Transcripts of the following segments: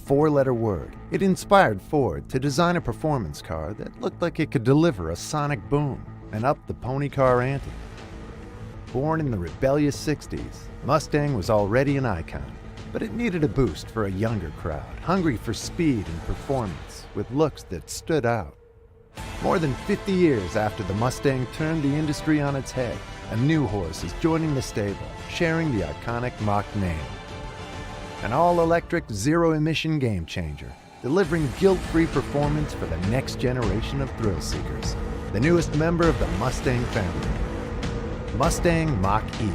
four-letter word. It inspired Ford to design a performance car that looked like it could deliver a sonic boom and up the pony car ante. Born in the rebellious 60s, Mustang was already an icon, but it needed a boost for a younger crowd, hungry for speed and performance, with looks that stood out. More than 50 years after the Mustang turned the industry on its head, a new horse is joining the stable, sharing the iconic Mach name. An all-electric, zero-emission game-changer, delivering guilt-free performance for the next generation of thrill seekers. The newest member of the Mustang family, Mustang Mach E.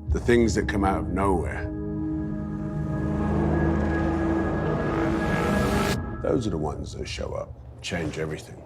The things that come out of nowhere. Those are the ones that show up, change everything.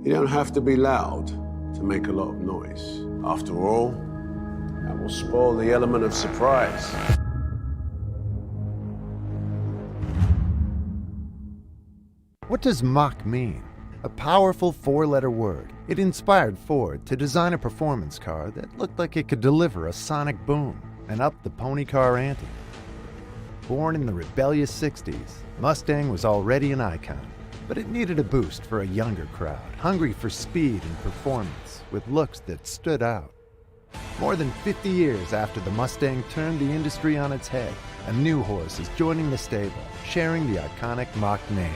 You don't have to be loud to make a lot of noise. After all, that will spoil the element of surprise. What does Mach mean? A powerful four-letter word. It inspired Ford to design a performance car that looked like it could deliver a sonic boom and up the pony car ante. Born in the rebellious 60s, Mustang was already an icon, but it needed a boost for a younger crowd, hungry for speed and performance, with looks that stood out. More than 50 years after the Mustang turned the industry on its head, a new horse is joining the stable, sharing the iconic Mach name.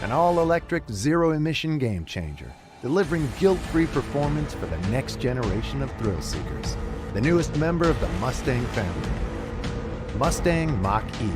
An all-electric, zero-emission game-changer, delivering guilt-free performance for the next generation of thrill seekers. The newest member of the Mustang family, Mustang Mach E.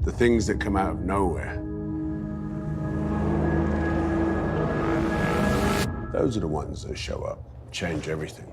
The things that come out of nowhere. Those are the ones that show up, change everything.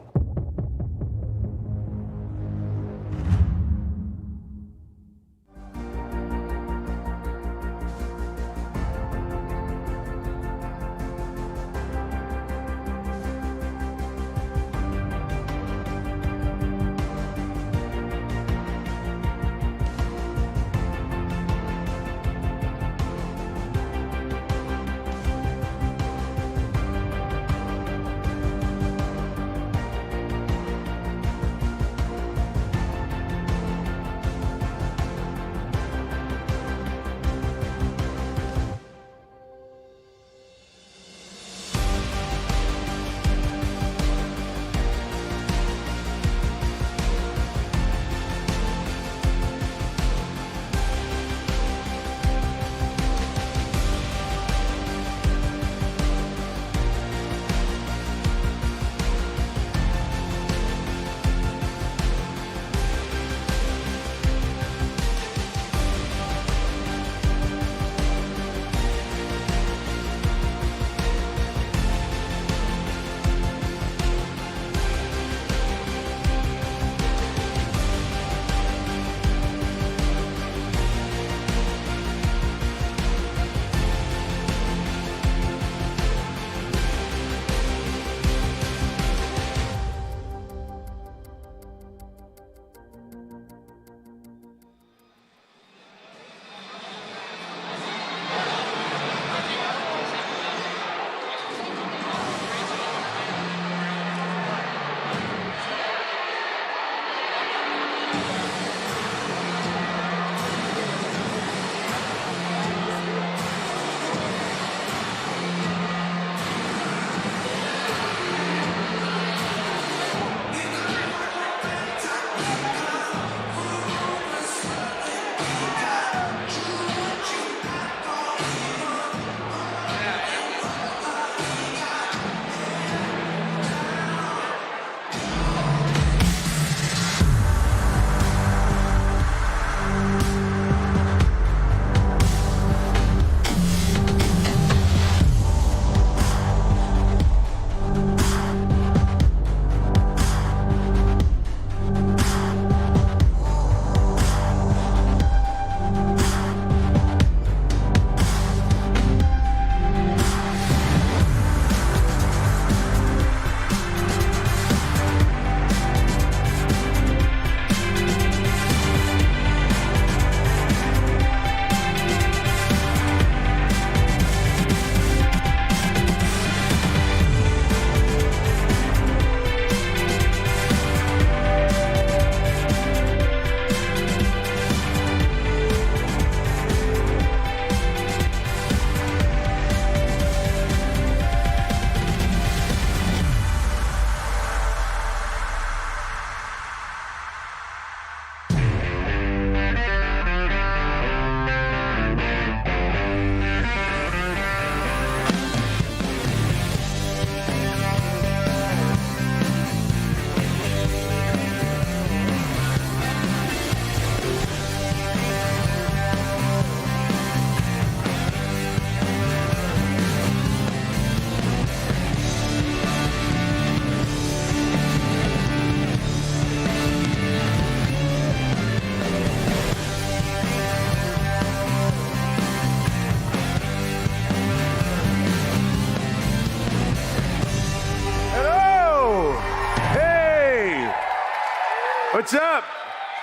What's up?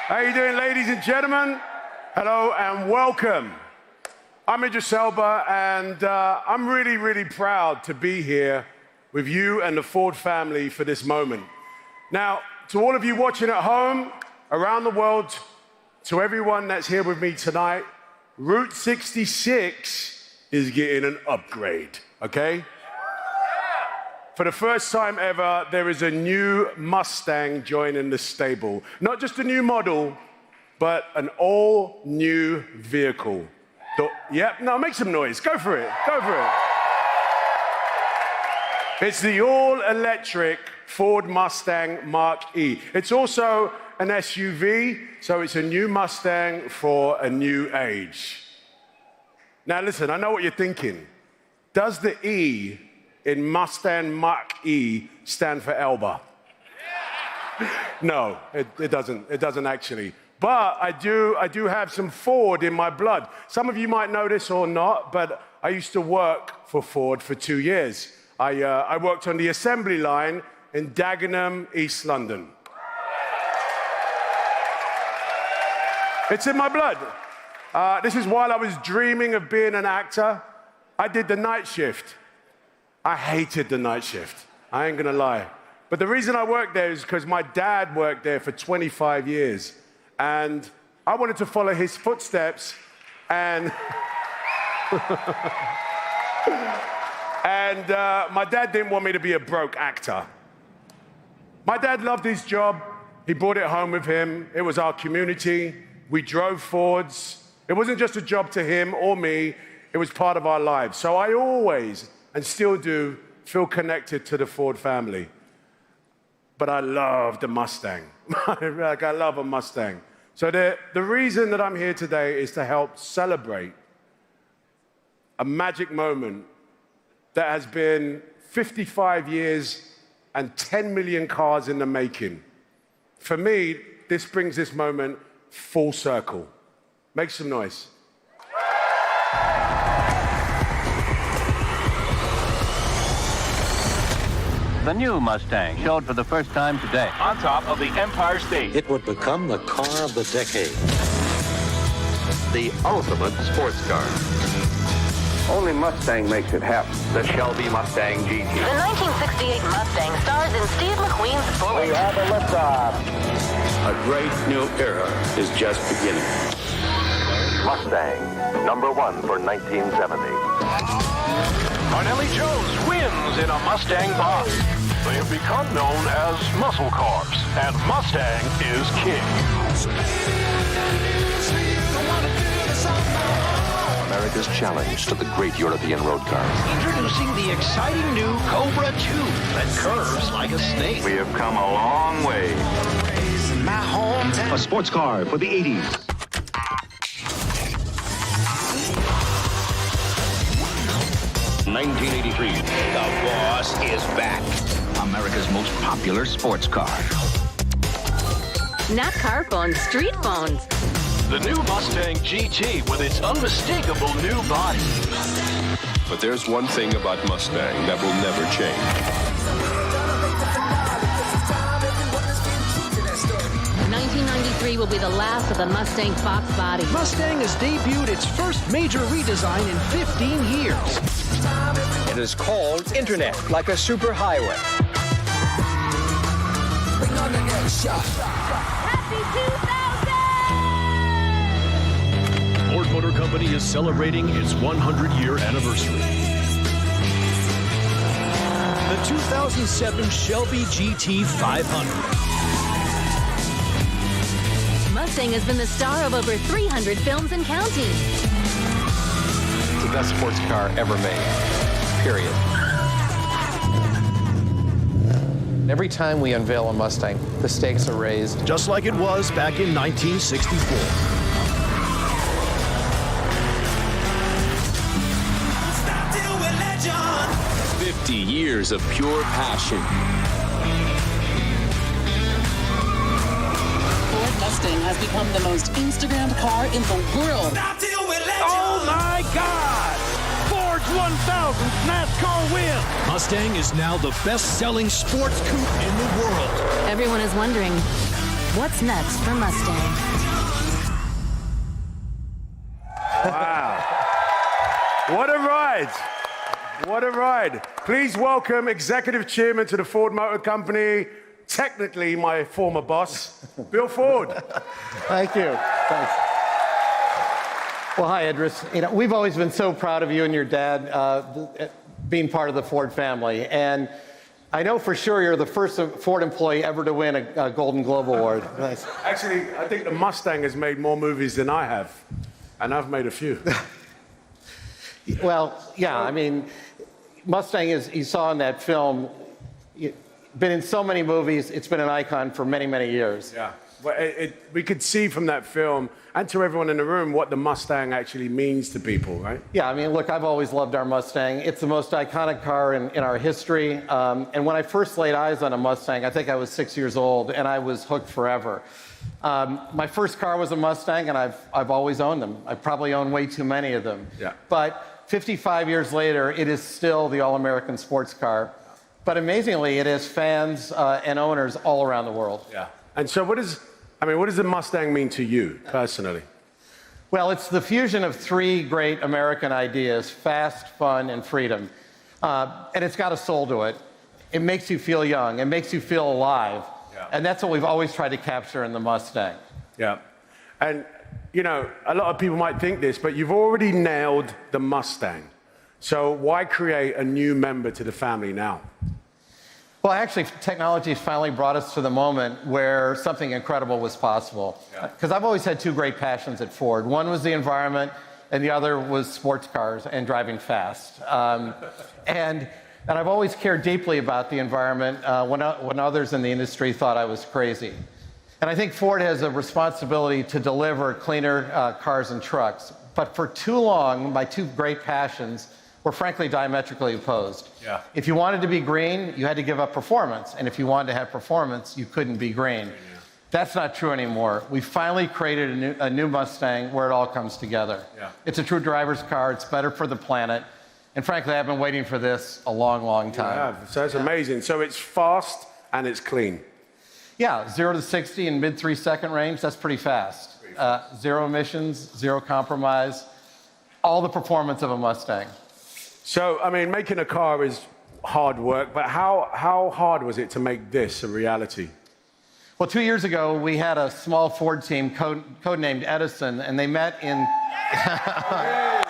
How you doing, ladies and gentlemen? Hello and welcome. I'm Idris Elba, and I'm really, really proud to be here with you and the Ford family for this moment. Now, to all of you watching at home, around the world, to everyone that's here with me tonight, Route 66 is getting an upgrade, okay? For the first time ever, there is a new Mustang joining the stable. Not just a new model, but an all-new vehicle. Yep, no, make some noise. Go for it, go for it. It's the all-electric Ford Mustang Mach E. It's also an SUV, so it's a new Mustang for a new age. Now listen, I know what you're thinking. Does the E in Mustang Mach E stand for Elba? No, it doesn't. It doesn't actually. But I do have some Ford in my blood. Some of you might know this or not, but I used to work for Ford for 2 years. I worked on the assembly line in Dagenham, East London. It's in my blood. This is while I was dreaming of being an actor. I did the night shift. I hated the night shift. I ain't gonna lie. But the reason I worked there is because my dad worked there for 25 years. And I wanted to follow his footsteps, and my dad didn't want me to be a broke actor. My dad loved his job. He brought it home with him. It was our community. We drove Fords. It wasn't just a job to him or me. It was part of our lives. So I always, and still do, feel connected to the Ford family. But I love the Mustang. Like, I love a Mustang. So the reason that I'm here today is to help celebrate a magic moment that has been 55 years and 10 million cars in the making. For me, this brings this moment full circle. Make some noise. The new Mustang showed for the first time today on top of the Empire State. It would become the car of the decade. The ultimate sports car. Only Mustang makes it happen. The Shelby Mustang GT. The 1968 Mustang stars in Steve McQueen's Bullet. We have a liftoff. A great new era is just beginning. Mustang, #1 for 1970. Arnelli Jones wins in a Mustang Mach. They have become known as muscle cars, and Mustang is king. America's challenge to the great European road car. Introducing the exciting new Cobra 2 that curves like a snake. We have come a long way. A sports car for the 80s. $1983. The boss is back. America's most popular sports car. Not car phones, street phones. The new Mustang GT with its unmistakable new body. But there's one thing about Mustang that will never change. 1993 will be the last of the Mustang Fox body. Mustang has debuted its first major redesign in 15 years. It is called Internet, like a superhighway. Happy 2000! Ford Motor Company is celebrating its 100-year anniversary. The 2007 Shelby GT 500. Mustang has been the star of over 300 films and counting. It's the best sports car ever made. Period. Every time we unveil a Mustang, the stakes are raised. Just like it was back in 1964. Years of pure passion. Ford Mustang has become the most Instagrammed car in the world. Oh my God! Ford's 1000th NASCAR win! Mustang is now the best-selling sports coupe in the world. Everyone is wondering, what's next for Mustang? Wow. What a ride. What a ride. Please welcome Executive Chairman to the Ford Motor Company, technically my former boss, Bill Ford. Thank you. Thanks. Well, hi, Idris. You know, we've always been so proud of you and your dad being part of the Ford family. And I know for sure you're the first Ford employee ever to win a Golden Globe Award. Nice. Actually, I think the Mustang has made more movies than I have, and I've made a few. Well, yeah, I mean, Mustang is, you saw in that film, been in so many movies, it's been an icon for many, many years. Yeah. Well, we could see from that film and to everyone in the room what the Mustang actually means to people, right? Yeah, I mean, look, I've always loved our Mustang. It's the most iconic car in our history. And when I first laid eyes on a Mustang, I think I was 6 years old, and I was hooked forever. My first car was a Mustang, and I've always owned them. I probably own way too many of them. Yeah. But 55 years later, it is still the all-American sports car. But amazingly, it has fans and owners all around the world. Yeah. And so what does the Mustang mean to you personally? Well, it's the fusion of three great American ideas: fast, fun, and freedom. And it's got a soul to it. It makes you feel young. It makes you feel alive. Yeah. And that's what we've always tried to capture in the Mustang. Yeah. And, you know, a lot of people might think this, but you've already nailed the Mustang. So why create a new member to the family now? Well, actually, technology has finally brought us to the moment where something incredible was possible. Because I've always had two great passions at Ford. One was the environment, and the other was sports cars and driving fast. And I've always cared deeply about the environment when others in the industry thought I was crazy. And I think Ford has a responsibility to deliver cleaner cars and trucks. But for too long, my two great passions were frankly diametrically opposed. Yeah. If you wanted to be green, you had to give up performance. And if you wanted to have performance, you couldn't be green. Yeah. That's not true anymore. We finally created a new Mustang where it all comes together. Yeah. It's a true driver's car. It's better for the planet. And frankly, I've been waiting for this a long, long time. Yeah, so it's amazing. So it's fast and it's clean. Yeah, 0 to 60 in mid 3-second range, that's pretty fast. Zero emissions, zero compromise, all the performance of a Mustang. So, I mean, making a car is hard work, but how hard was it to make this a reality? Well, 2 years ago, we had a small Ford team codenamed Edison, and they met in... Hey,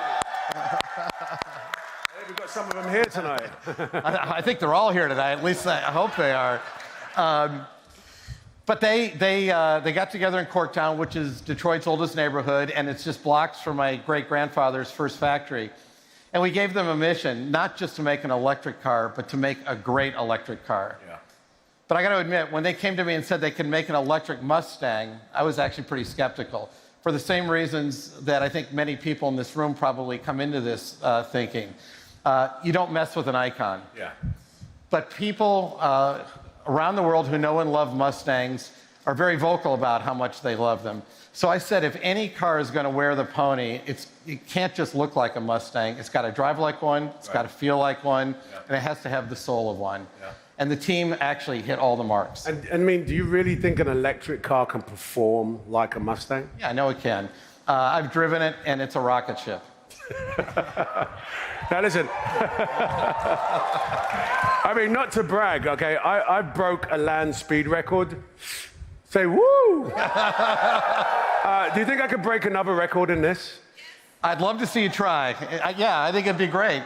we've got some of them here tonight. I think they're all here tonight. At least I hope they are. But they got together in Corktown, which is Detroit's oldest neighborhood, and it's just blocks from my great-grandfather's first factory. And we gave them a mission, not just to make an electric car, but to make a great electric car. Yeah. But I got to admit, when they came to me and said they could make an electric Mustang, I was actually pretty skeptical, for the same reasons that I think many people in this room probably come into this thinking. You don't mess with an icon. Yeah. But people around the world who know and love Mustangs are very vocal about how much they love them. So I said, if any car is going to wear the pony, it can't just look like a Mustang. It's got to drive like one, it's got to feel like one, and it has to have the soul of one. Yeah. And the team actually hit all the marks. And I mean, do you really think an electric car can perform like a Mustang? Yeah, I know it can. I've driven it, and it's a rocket ship. Now listen, I mean, not to brag, okay, I broke a land speed record. Say woo! Do you think I could break another record in this? I'd love to see you try. Yeah, I think it'd be great.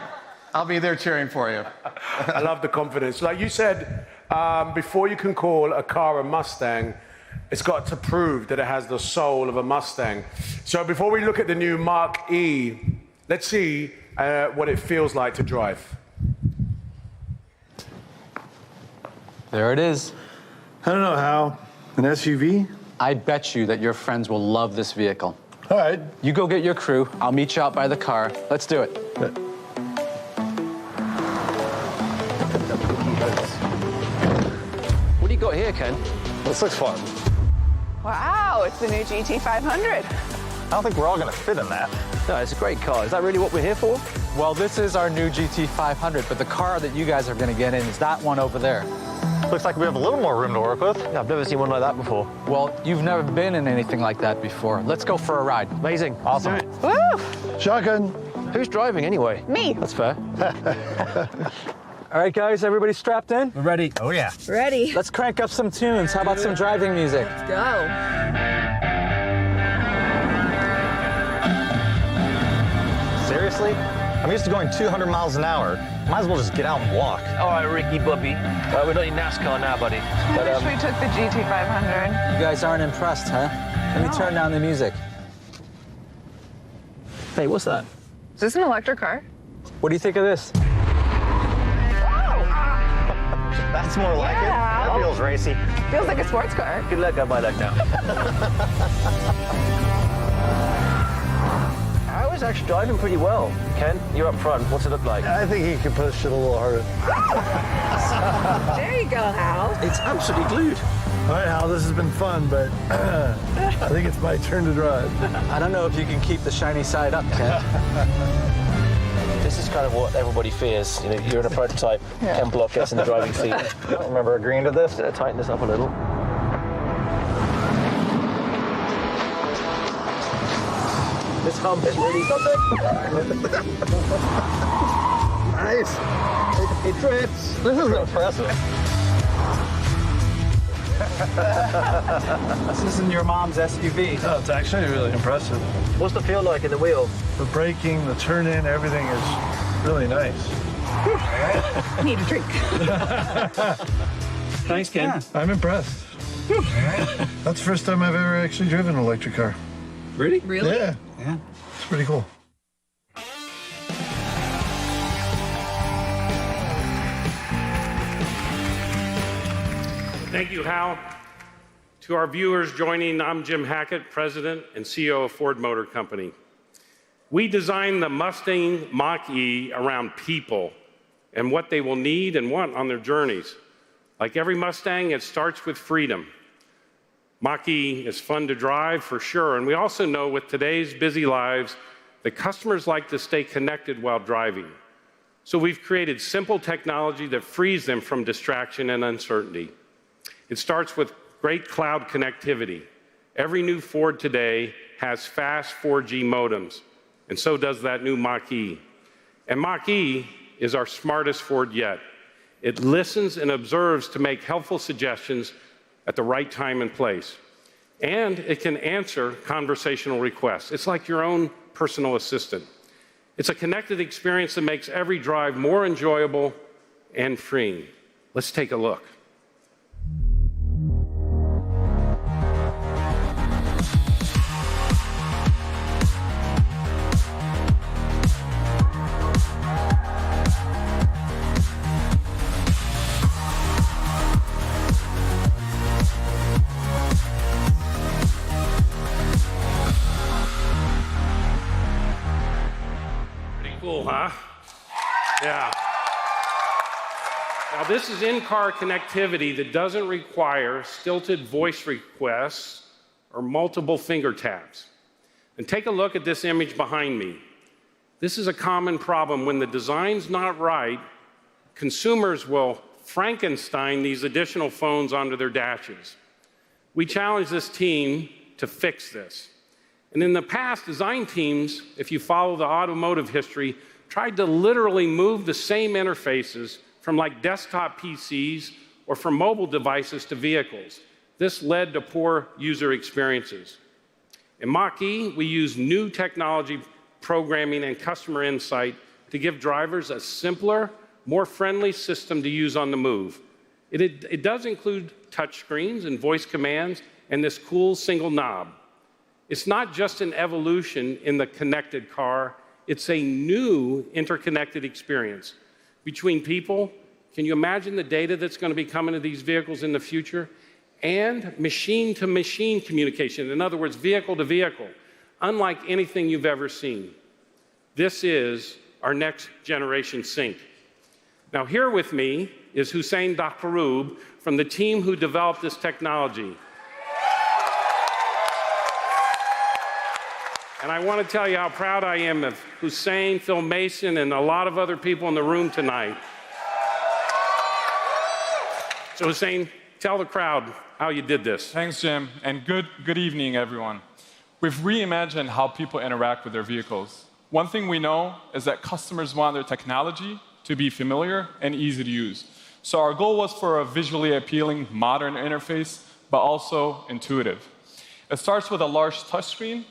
I'll be there cheering for you. I love the confidence. Like you said, before you can call a car a Mustang, it's got to prove that it has the soul of a Mustang. So before we look at the new Mach E, let's see what it feels like to drive. There it is. I don't know how. An SUV? I bet you that your friends will love this vehicle. All right. You go get your crew. I'll meet you out by the car. Let's do it. What do you got here, Ken? This looks fun. Wow, it's the new GT500. I don't think we're all going to fit in that. No, it's a great car. Is that really what we're here for? Well, this is our new GT500, but the car that you guys are going to get in is that one over there. Looks like we have a little more room to work with. Yeah, I've never seen one like that before. Well, you've never been in anything like that before. Let's go for a ride. Amazing. Awesome. Woo! Shotgun. Who's driving anyway? Me. That's fair. All right, guys, everybody strapped in? We're ready. Oh, yeah. Ready. Let's crank up some tunes. How about some driving music? Let's go. Seriously? I'm used to going 200 miles an hour. Might as well just get out and walk. All right, Ricky, Bubby. We're not in NASCAR now, buddy. I wish we took the GT500. You guys aren't impressed, huh? Let me turn down the music. Hey, what's that? Is this an electric car? What do you think of this? That's more like it. That feels racy. Feels like a sports car. Good luck on my luck now. I was actually driving pretty well. Ken, you're up front. What's it look like? I think he can push it a little harder. There you go, Hal. It's absolutely glued. All right, Hal, this has been fun, but I think it's my turn to drive. I don't know if you can keep the shiny side up, Ken. This is kind of what everybody fears. You know, you're in a prototype. Ken Block gets in the driving seat. I don't remember agreeing to this. Tighten this up a little. This hump is really something. Nice. It drips. This is impressive. This isn't your mom's SUV. No, it's actually really impressive. What's the feel like in the wheel? The braking, the turn-in, everything is really nice. I need a drink. Thanks, Ken. Yeah. I'm impressed. That's the first time I've ever actually driven an electric car. Really? Really? Yeah. Yeah. It's pretty cool. Thank you, Hal. To our viewers joining, I'm Jim Hackett, President and CEO of Ford Motor Company. We designed the Mustang Mach-E around people and what they will need and want on their journeys. Like every Mustang, it starts with freedom. Mach-E is fun to drive for sure, and we also know with today's busy lives that customers like to stay connected while driving. So we've created simple technology that frees them from distraction and uncertainty. It starts with great cloud connectivity. Every new Ford today has fast 4G modems, and so does that new Mach-E. And Mach-E is our smartest Ford yet. It listens and observes to make helpful suggestions at the right time and place. And it can answer conversational requests. It's like your own personal assistant. It's a connected experience that makes every drive more enjoyable and freeing. Let's take a look. Cool, huh? Yeah. Now, this is in-car connectivity that doesn't require stilted voice requests or multiple finger taps. And take a look at this image behind me. This is a common problem. When the design's not right, consumers will Frankenstein these additional phones onto their dashes. We challenge this team to fix this. And in the past, design teams, if you follow the automotive history, tried to literally move the same interfaces from like desktop PCs or from mobile devices to vehicles. This led to poor user experiences. In Mach-E, we use new technology, programming, and customer insight to give drivers a simpler, more friendly system to use on the move. It does include touchscreens and voice commands and this cool single knob. It's not just an evolution in the connected car, it's a new interconnected experience between people. Can you imagine the data that's going to be coming to these vehicles in the future? And machine-to-machine communication, in other words, vehicle to vehicle, unlike anything you've ever seen. This is our next generation sync. Now, here with me is Hussein Dakhroub from the team who developed this technology. And I want to tell you how proud I am of Hussein, Phil Mason, and a lot of other people in the room tonight. So Hussein, tell the crowd how you did this. Thanks, Jim, and good evening, everyone. We've reimagined how people interact with their vehicles. One thing we know is that customers want their technology to be familiar and easy to use. So our goal was for a visually appealing, modern interface, but also intuitive. It starts with a large touchscreen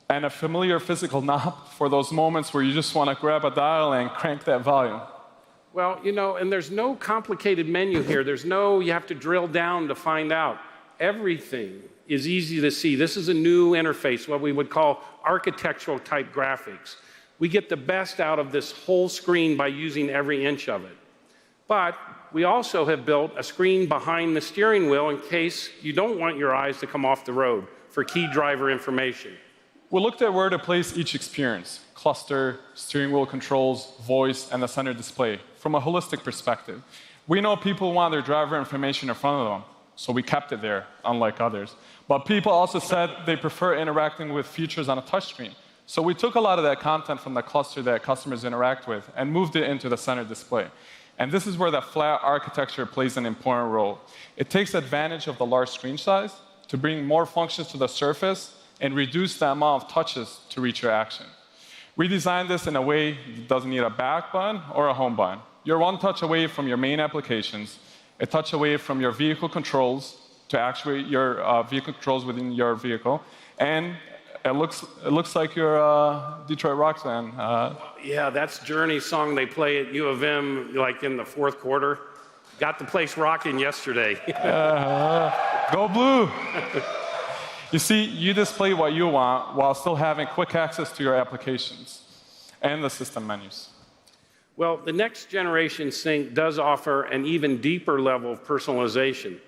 and a familiar physical knob for those moments where you just want to grab a dial and crank that volume. Well, you know, and there's no complicated menu here. There's no, you have to drill down to find out. Everything is easy to see. This is a new interface, what we would call architectural type graphics. We get the best out of this whole screen by using every inch of it. But we also have built a screen behind the steering wheel in case you don't want your eyes to come off the road for key driver information. We looked at where to place each experience: cluster, steering wheel controls, voice, and the center display, from a holistic perspective. We know people want their driver information in front of them, so we kept it there, unlike others. But people also said they prefer interacting with features on a touchscreen. So we took a lot of that content from the cluster that customers interact with and moved it into the center display. And this is where the flat architecture plays an important role. It takes advantage of the large screen size to bring more functions to the surface and reduce the amount of touches to reach your action. We designed this in a way that doesn't need a back button or a home button. You're one touch away from your main applications, a touch away from your vehicle controls to actuate your vehicle controls within your vehicle, and it looks like you're a Detroit Rock fan. Yeah, that's Journey's song they play at U of M, like in the fourth quarter. Got the place rocking yesterday. Go Blue! You see, you display what you want while still having quick access to your applications and the system menus. Well, the next generation sync does offer an even deeper level of personalization.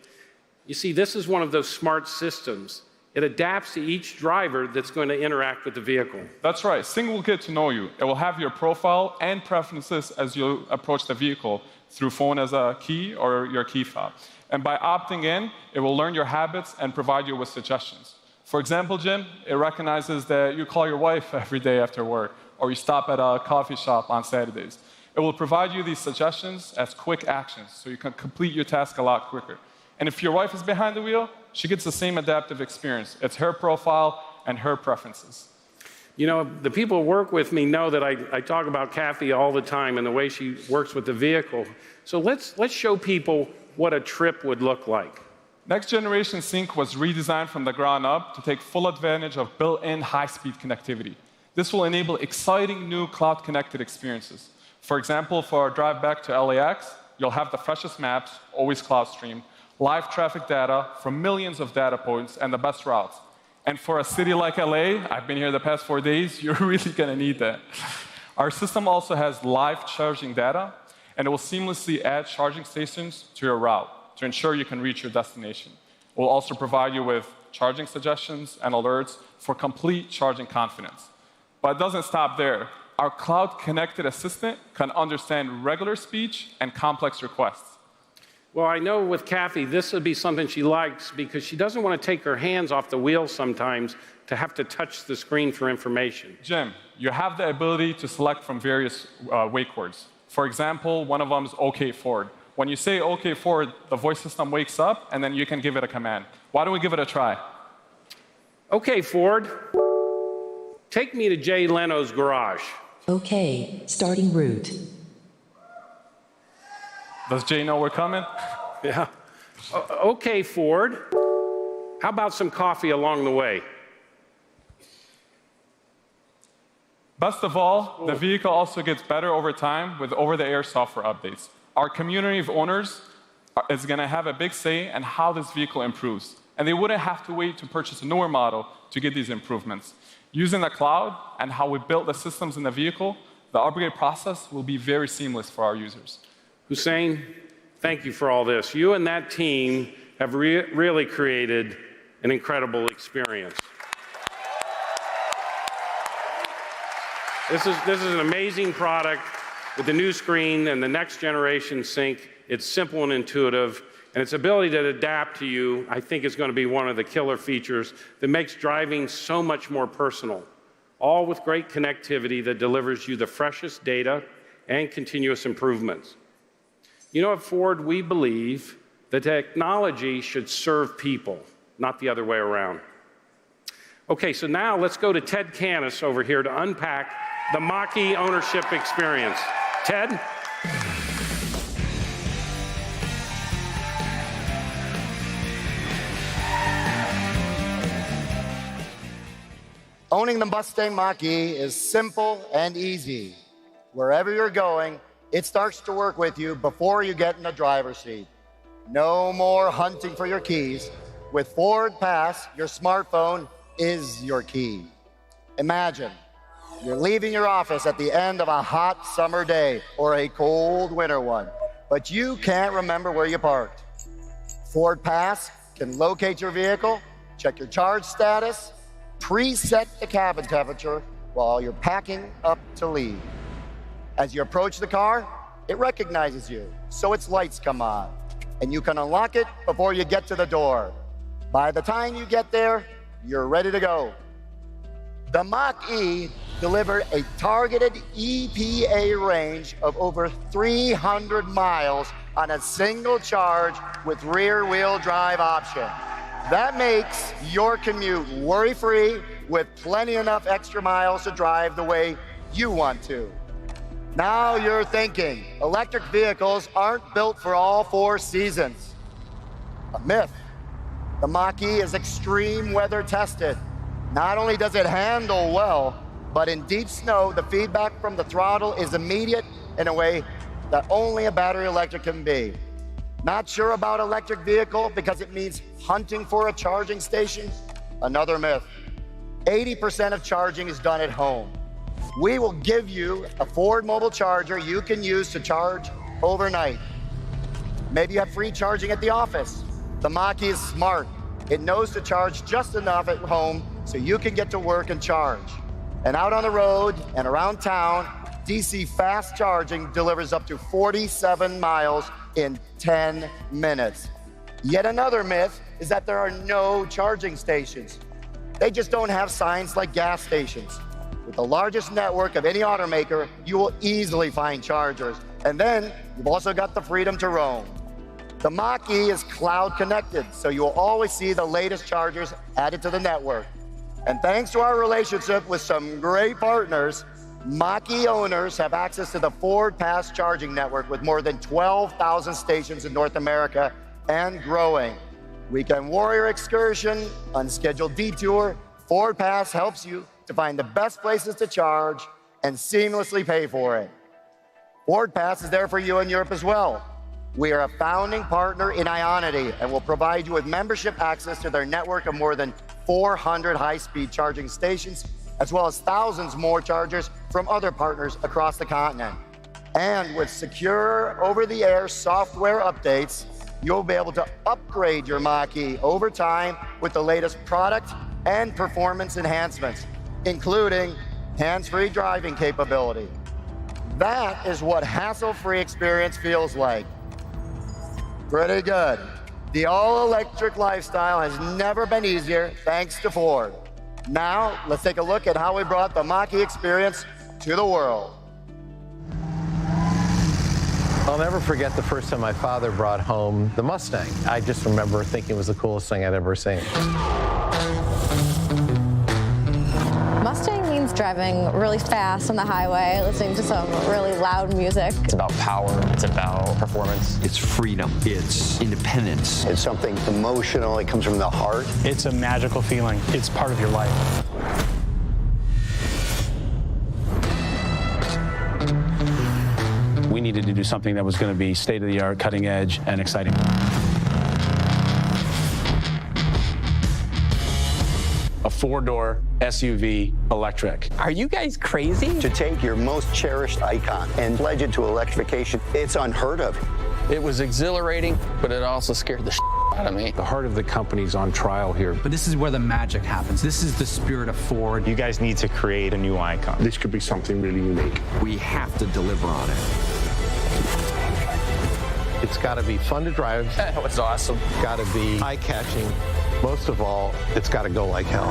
You see, this is one of those smart systems. It adapts to each driver that's going to interact with the vehicle. That's right. Sync will get to know you. It will have your profile and preferences as you approach the vehicle through phone as a key or your key fob. And by opting in, it will learn your habits and provide you with suggestions. For example, Jim, it recognizes that you call your wife every day after work, or you stop at a coffee shop on Saturdays. It will provide you these suggestions as quick actions, so you can complete your task a lot quicker. And if your wife is behind the wheel, she gets the same adaptive experience. It's her profile and her preferences. You know, the people who work with me know that I talk about Kathy all the time and the way she works with the vehicle. So let's show people what a trip would look like. Next Generation Sync was redesigned from the ground up to take full advantage of built-in high-speed connectivity. This will enable exciting new cloud-connected experiences. For example, for our drive back to LAX, you'll have the freshest maps, always cloud streamed, live traffic data from millions of data points, and the best routes. And for a city like LA, I've been here the past 4 days, you're really going to need that. Our system also has live charging data, and it will seamlessly add charging stations to your route to ensure you can reach your destination. It will also provide you with charging suggestions and alerts for complete charging confidence. But it doesn't stop there. Our cloud-connected assistant can understand regular speech and complex requests. Well, I know with Kathy, this would be something she likes because she doesn't want to take her hands off the wheel sometimes to have to touch the screen for information. Jim, you have the ability to select from various wake words. For example, one of them is OK Ford. When you say OK Ford, the voice system wakes up, and then you can give it a command. Why don't we give it a try? OK Ford, take me to Jay Leno's garage. OK, starting route. Does Jay know we're coming? Yeah. OK Ford, how about some coffee along the way? Best of all, the vehicle also gets better over time with over-the-air software updates. Our community of owners is going to have a big say in how this vehicle improves. And they wouldn't have to wait to purchase a newer model to get these improvements. Using the cloud and how we built the systems in the vehicle, the upgrade process will be very seamless for our users. Hussein, thank you for all this. You and that team have really created an incredible experience. This is an amazing product with the new screen and the next generation sync. It's simple and intuitive, and its ability to adapt to you, I think, is going to be one of the killer features that makes driving so much more personal, all with great connectivity that delivers you the freshest data and continuous improvements. You know, at Ford, we believe that technology should serve people, not the other way around. Okay, so now let's go to Ted Canis over here to unpack the Mach-E ownership experience. Ted? Owning the Mustang Mach-E is simple and easy. Wherever you're going, it starts to work with you before you get in the driver's seat. No more hunting for your keys. With Ford Pass, your smartphone is your key. Imagine you're leaving your office at the end of a hot summer day or a cold winter one. but you can't remember where you parked. Ford Pass can locate your vehicle, check your charge status, preset the cabin temperature while you're packing up to leave. As you approach the car, it recognizes you, so its lights come on, and you can unlock it before you get to the door. By the time you get there, you're ready to go. The Mach-E delivered a targeted EPA range of over 300 miles on a single charge with rear-wheel drive option. That makes your commute worry-free with plenty enough extra miles to drive the way you want to. Now you're thinking, electric vehicles aren't built for all 4 seasons. A myth. The Mach-E is extreme weather tested. Not only does it handle well, but in deep snow, the feedback from the throttle is immediate in a way that only a battery electric can be. Not sure about electric vehicle because it means hunting for a charging station? Another myth. 80% of charging is done at home. We will give you a Ford mobile charger you can use to charge overnight. Maybe you have free charging at the office. The Mach-E is smart. It knows to charge just enough at home so you can get to work and charge. And out on the road and around town, DC fast charging delivers up to 47 miles in 10 minutes. Yet another myth is that there are no charging stations. They just don't have signs like gas stations. With the largest network of any automaker, you will easily find chargers. And then you've also got the freedom to roam. The Mach-E is cloud connected, so you will always see the latest chargers added to the network. And thanks to our relationship with some great partners, Mach-E owners have access to the Ford Pass charging network with more than 12,000 stations in North America and growing. Weekend warrior excursion, unscheduled detour, Ford Pass helps you to find the best places to charge and seamlessly pay for it. Ford Pass is there for you in Europe as well. We are a founding partner in Ionity and will provide you with membership access to their network of more than 400 high-speed charging stations, as well as thousands more chargers from other partners across the continent. And with secure over-the-air software updates, you'll be able to upgrade your Mach-E over time with the latest product and performance enhancements, including hands-free driving capability. That is what hassle-free experience feels like. Pretty good. The all-electric lifestyle has never been easier thanks to Ford. Now, let's take a look at how we brought the Mach-E experience to the world. I'll never forget the first time my father brought home the Mustang. I just remember thinking it was the coolest thing I'd ever seen. Mustang means driving really fast on the highway, listening to some really loud music. It's about power. It's about performance. It's freedom. It's independence. It's something emotional. It comes from the heart. It's a magical feeling. It's part of your life. We needed to do something that was going to be state-of-the-art, cutting edge, and exciting. A 4-door SUV electric. Are you guys crazy? To take your most cherished icon and pledge it to electrification, it's unheard of. It was exhilarating, but it also scared the out of me. The heart of the company's on trial here. But this is where the magic happens. This is the spirit of Ford. You guys need to create a new icon. This could be something really unique. We have to deliver on it. It's got to be fun to drive. That was awesome. It's got to be eye-catching. Most of all, it's got to go like hell.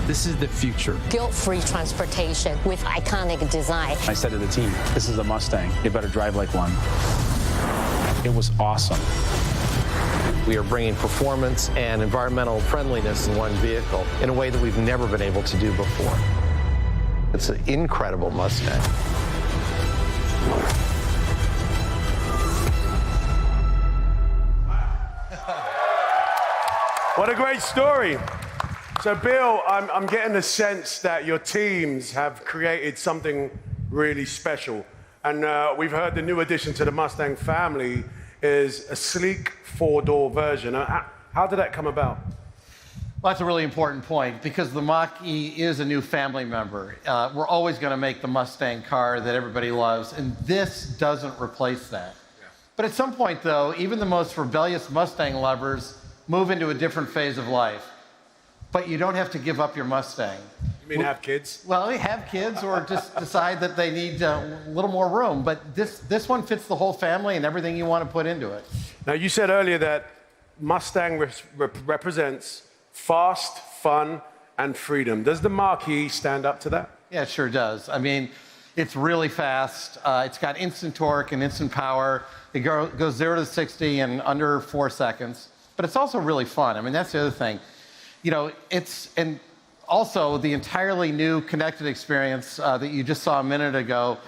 This is the future. Guilt-free transportation with iconic design. I said to the team, this is a Mustang. You better drive like one. It was awesome. We are bringing performance and environmental friendliness in one vehicle in a way that we've never been able to do before. It's an incredible Mustang. What a great story. So, Bill, I'm getting the sense that your teams have created something really special. And we've heard the new addition to the Mustang family is a sleek 4-door version. How did that come about? Well, that's a really important point because the Mach-E is a new family member. We're always going to make the Mustang car that everybody loves, and this doesn't replace that. But at some point, though, even the most rebellious Mustang lovers move into a different phase of life. But you don't have to give up your Mustang. You mean have kids? Well, they have kids or just decide that they need a little more room. But this one fits the whole family and everything you want to put into it. Now, you said earlier that Mustang represents fast, fun, and freedom. Does the Mach-E stand up to that? Yeah, it sure does. I mean, it's really fast. It's got instant torque and instant power. It goes 0 to 60 in under 4 seconds. But it's also really fun. I mean, that's the other thing. You know, and also the entirely new connected experience that you just saw a minute ago,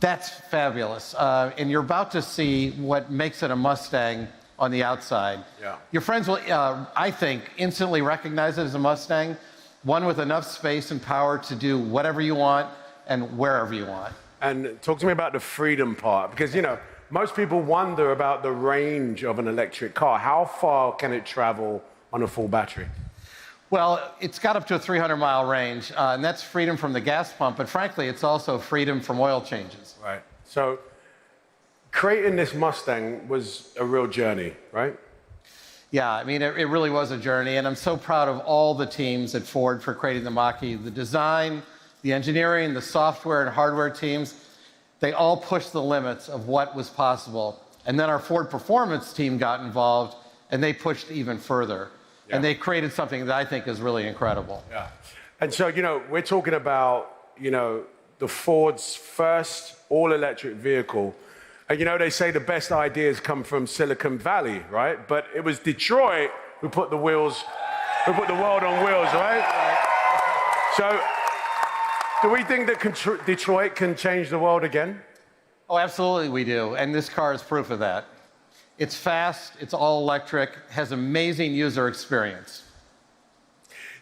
that's fabulous. And you're about to see what makes it a Mustang on the outside. Yeah. Your friends will, I think, instantly recognize it as a Mustang, one with enough space and power to do whatever you want and wherever you want. And talk to me about the freedom part, because, you know, most people wonder about the range of an electric car. How far can it travel on a full battery? Well, it's got up to a 300-mile range, and that's freedom from the gas pump, but frankly, it's also freedom from oil changes. Right. So creating this Mustang was a real journey, right? Yeah, I mean, it really was a journey, and I'm so proud of all the teams at Ford for creating the Mach-E. The design, the engineering, the software and hardware teams, they all pushed the limits of what was possible. And then our Ford Performance team got involved, and they pushed even further. Yeah. And they created something that I think is really incredible. Yeah. And so, you know, we're talking about, you know, the Ford's first all-electric vehicle. And, you know, they say the best ideas come from Silicon Valley, right? But it was Detroit who put the world on wheels, right? So, do we think that Detroit can change the world again? Oh, absolutely we do. And this car is proof of that. It's fast, it's all electric, has amazing user experience.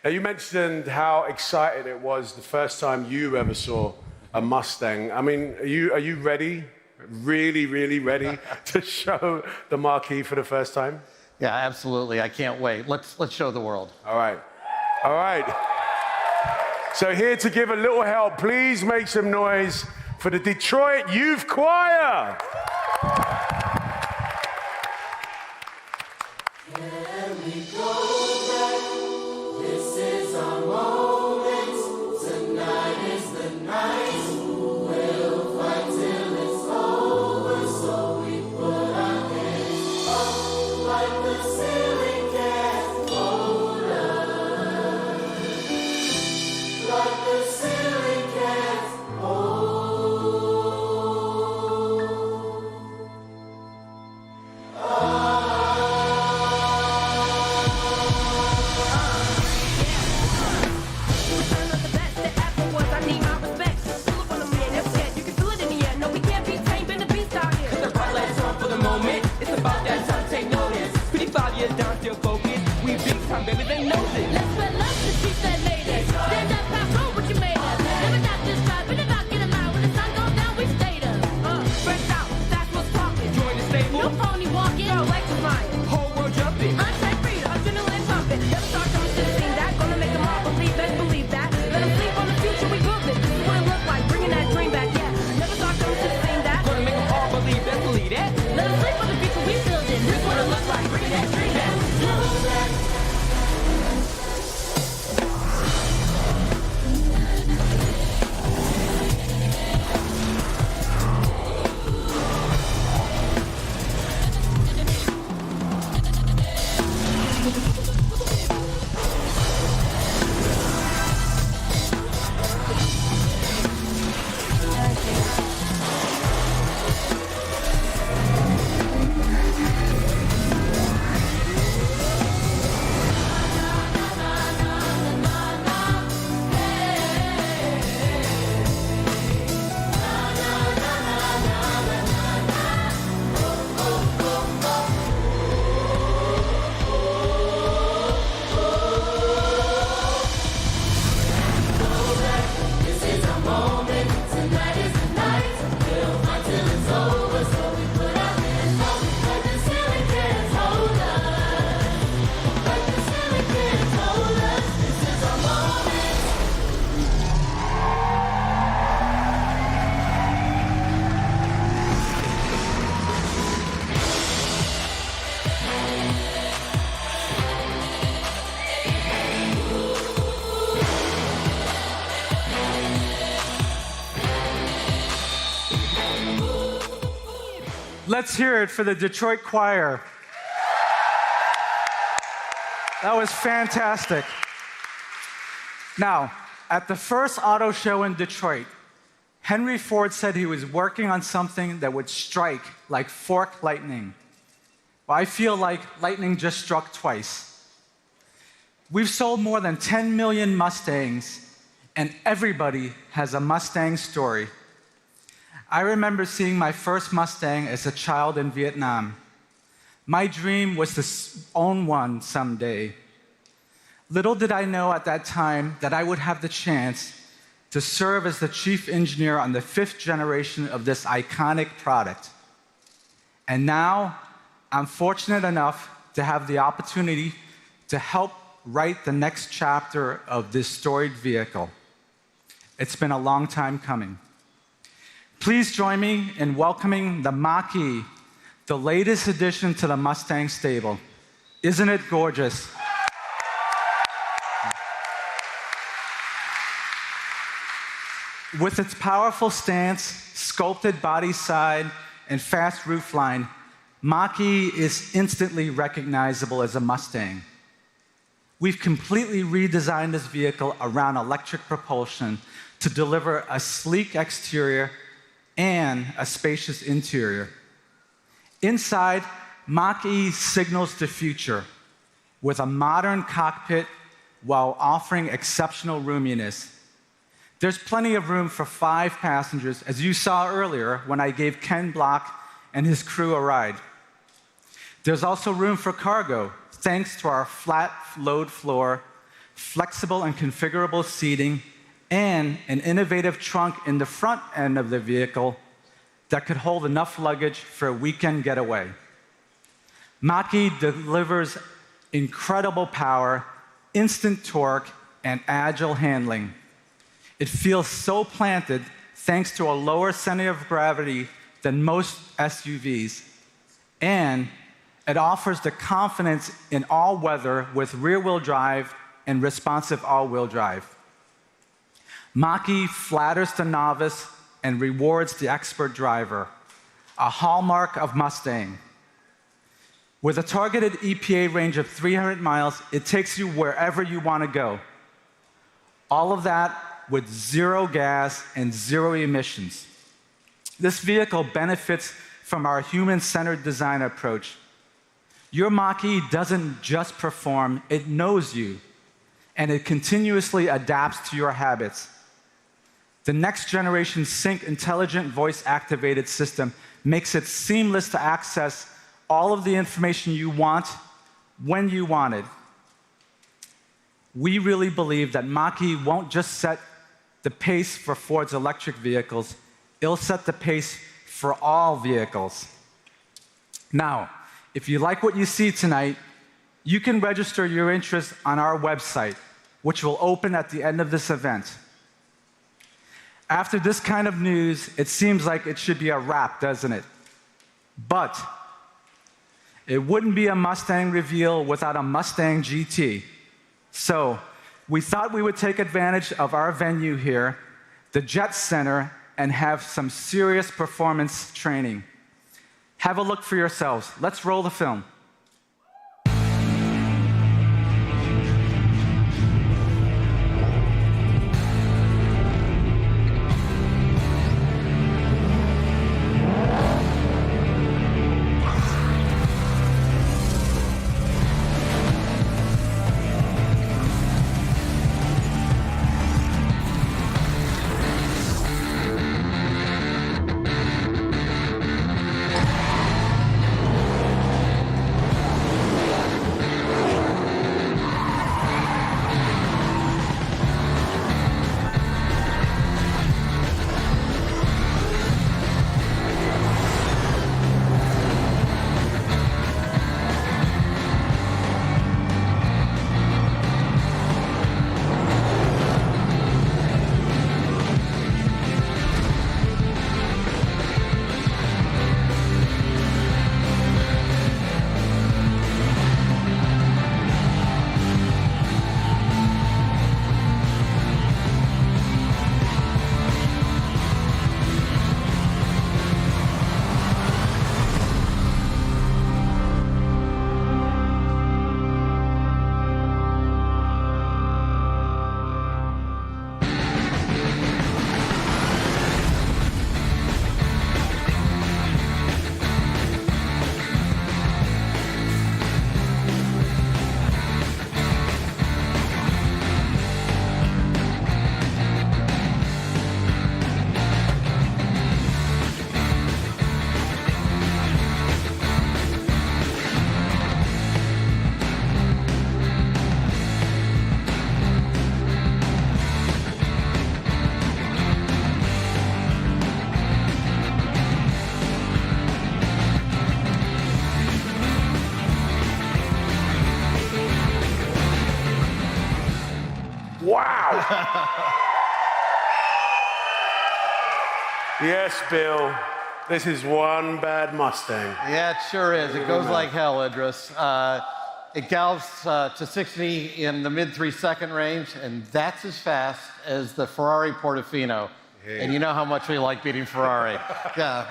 Now, you mentioned how excited it was the first time you ever saw a Mustang. I mean, are you ready? Really, really ready to show the Mach-E for the first time? Yeah, absolutely. I can't wait. Let's show the world. All right. All right. So here to give a little help, please make some noise for the Detroit Youth Choir. Let's hear it for the Detroit Choir. That was fantastic. Now, at the first auto show in Detroit, Henry Ford said he was working on something that would strike like fork lightning. Well, I feel like lightning just struck twice. We've sold more than 10 million Mustangs, and everybody has a Mustang story. I remember seeing my first Mustang as a child in Vietnam. My dream was to own one someday. Little did I know at that time that I would have the chance to serve as the chief engineer on the 5th generation of this iconic product. And now, I'm fortunate enough to have the opportunity to help write the next chapter of this storied vehicle. It's been a long time coming. Please join me in welcoming the Mach-E, the latest addition to the Mustang stable. Isn't it gorgeous? With its powerful stance, sculpted body side, and fast roofline, Mach-E is instantly recognizable as a Mustang. We've completely redesigned this vehicle around electric propulsion to deliver a sleek exterior and a spacious interior. Inside, Mach-E signals the future with a modern cockpit while offering exceptional roominess. There's plenty of room for 5 passengers, as you saw earlier when I gave Ken Block and his crew a ride. There's also room for cargo, thanks to our flat load floor, flexible and configurable seating, and an innovative trunk in the front end of the vehicle that could hold enough luggage for a weekend getaway. Mach-E delivers incredible power, instant torque, and agile handling. It feels so planted thanks to a lower center of gravity than most SUVs, and it offers the confidence in all weather with rear-wheel drive and responsive all-wheel drive. Mach-E flatters the novice and rewards the expert driver, a hallmark of Mustang. With a targeted EPA range of 300 miles, it takes you wherever you want to go. All of that with 0 gas and 0 emissions. This vehicle benefits from our human-centered design approach. Your Mach-E doesn't just perform, it knows you, and it continuously adapts to your habits. The next generation Sync intelligent voice-activated system makes it seamless to access all of the information you want when you want it. We really believe that Mach-E won't just set the pace for Ford's electric vehicles, it'll set the pace for all vehicles. Now, if you like what you see tonight, you can register your interest on our website, which will open at the end of this event. After this kind of news, it seems like it should be a wrap, doesn't it? But it wouldn't be a Mustang reveal without a Mustang GT. So we thought we would take advantage of our venue here, the Jet Center, and have some serious performance training. Have a look for yourselves. Let's roll the film. Yes, Bill. This is one bad Mustang. Yeah, it sure is. It goes like hell, Idris. It gallops to 60 in the mid 3-second range, and that's as fast as the Ferrari Portofino. Yeah. And you know how much we like beating Ferrari. Yeah.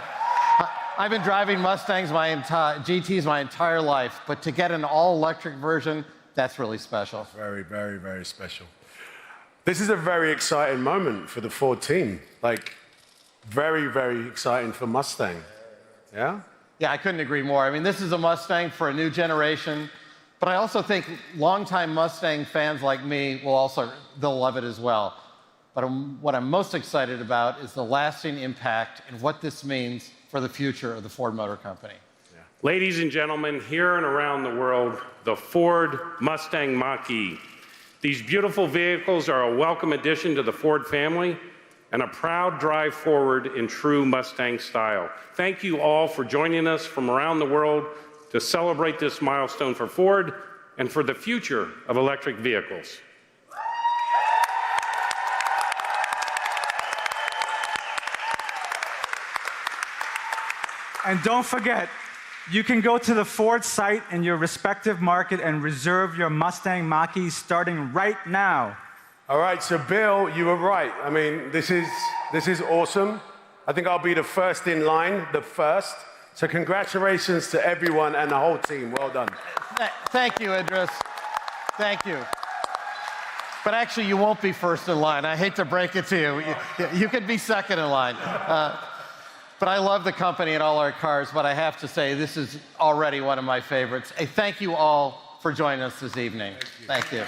I've been driving Mustangs GTs my entire life, but to get an all-electric version, that's really special. Very, very, very special. This is a very exciting moment for the Ford team. Like, very, very exciting for Mustang. Yeah? Yeah, I couldn't agree more. I mean, this is a Mustang for a new generation, but I also think longtime Mustang fans like me they'll love it as well. But what I'm most excited about is the lasting impact and what this means for the future of the Ford Motor Company. Yeah. Ladies and gentlemen, here and around the world, the Ford Mustang Mach. These beautiful vehicles are a welcome addition to the Ford family and a proud drive forward in true Mustang style. Thank you all for joining us from around the world to celebrate this milestone for Ford and for the future of electric vehicles. And don't forget, you can go to the Ford site in your respective market and reserve your Mustang Mach starting right now. All right, so Bill, you were right. I mean, this is awesome. I think I'll be the first in line, the first. So congratulations to everyone and the whole team. Well done. Thank you, Idris. Thank you. But actually, you won't be first in line. I hate to break it to you. You could be second in line. But I love the company and all our cars, but I have to say, this is already one of my favorites. Hey, thank you all for joining us this evening. Thank you.